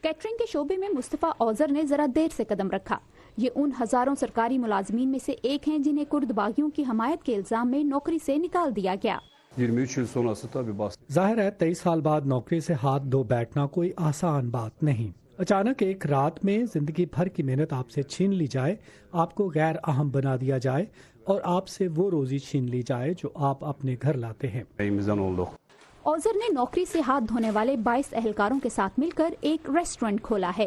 Catering के शोबे में मुस्तफ़ा औजर ने जरा देर से कदम रखा। ये उन हजारों सरकारी मुलाजमीन में से एक हैं जिन्हें कुर्द बागियों की हमायत के इल्जाम में नौकरी से निकाल दिया गया। 23 yıl sonrası tabii baskı. जाहिर है 23 साल बाद नौकरी से हाथ धो बैठना कोई आसान बात नहीं। अचानक एक रात में जिंदगी भर की मेहनत आपसे छीन ली जाए, आपको गैर अहम बना दिया जाए और आपसे वो रोजी छीन ली जाए जो आप अपने घर लाते हैं। Elimizden olduk. औजर ने नौकरी से हाथ धोने वाले 22 एहलकारों के साथ मिलकर एक रेस्टोरेंट खोला है।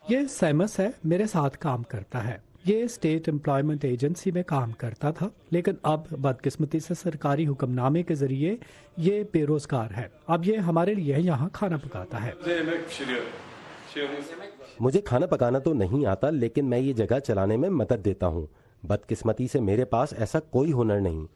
ये सैमस है, मेरे साथ काम करता है। ये स्टेट एम्प्लॉयमेंट एजेंसी में काम करता था, लेकिन अब बदकिस्मती से सरकारी हुक्मनामे के जरिए ये बेरोजगार है। अब ये हमारे लिए यहाँ खाना पकाता है। मुझे खाना पकाना तो नहीं आता, लेकिन मैं ये जगह चलाने में मदद देता हूँ। बदकिस्मती से मेरे पास ऐसा कोई हुनर नहीं।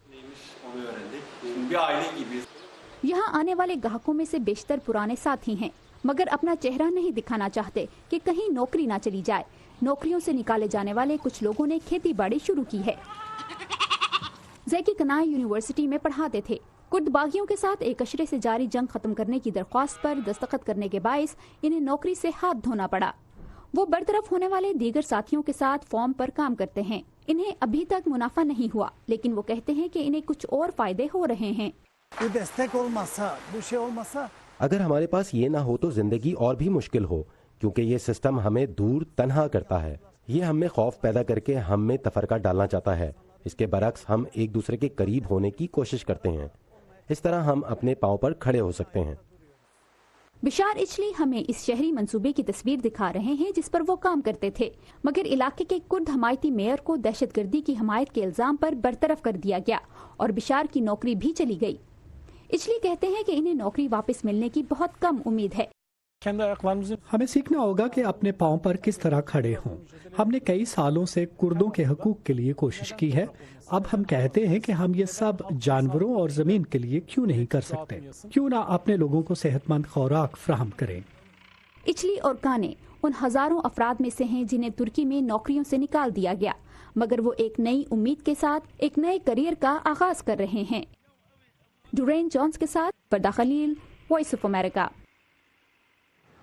यहाँ आने वाले ग्राहकों में से बेशतर पुराने साथी हैं, मगर अपना चेहरा नहीं दिखाना चाहते कि कहीं नौकरी ना चली जाए। नौकरियों से निकाले जाने वाले कुछ लोगों ने खेती बाड़ी शुरू की है। जैकी कनाई यूनिवर्सिटी में पढ़ाते थे। कुर्द बागियों के साथ एक अशरे से जारी जंग खत्म करने की दरख्वास्त पर दस्तखत करने के बायस इन्हें नौकरी से हाथ धोना पड़ा। वो बरतरफ होने वाले दीगर साथियों के साथ फॉर्म पर काम करते हैं। इन्हें अभी तक मुनाफा नहीं हुआ, लेकिन वो कहते हैं कि इन्हें कुछ और फायदे हो रहे हैं। अगर हमारे पास ये ना हो तो जिंदगी और भी मुश्किल हो, क्योंकि ये सिस्टम हमें दूर तन्हा करता है। ये हम में खौफ पैदा करके हम में तफरका डालना चाहता है। इसके बरक्स हम एक दूसरे के करीब होने की कोशिश करते हैं। इस तरह हम अपने पांव पर खड़े हो सकते हैं। बिशार इचली हमें इस शहरी मंसूबे की तस्वीर दिखा रहे हैं जिस पर वो काम करते थे, मगर इलाके के कुर्द हमायती मेयर को दहशतगर्दी की हमायत के इल्जाम पर बरतरफ कर दिया गया और बिशार की नौकरी भी चली गई। इचली कहते हैं कि इन्हें नौकरी वापस मिलने की बहुत कम उम्मीद है। हमें सीखना होगा कि अपने पांव पर किस तरह खड़े हों। हमने कई सालों से कुर्दों के हकूक के लिए कोशिश की है। अब हम कहते हैं कि हम ये सब जानवरों और जमीन के लिए क्यों नहीं कर सकते? क्यों ना अपने लोगों को सेहतमंद खुराक फराहम करें? इचली और काने उन हजारों अफराद में से हैं जिन्हें तुर्की में नौकरियों से निकाल दिया गया, मगर वो एक नई उम्मीद के साथ एक नए करियर का आगाज कर रहे हैं। डुरेन जॉन्स के साथ पर्दा खलील, वॉइस ऑफ अमेरिका।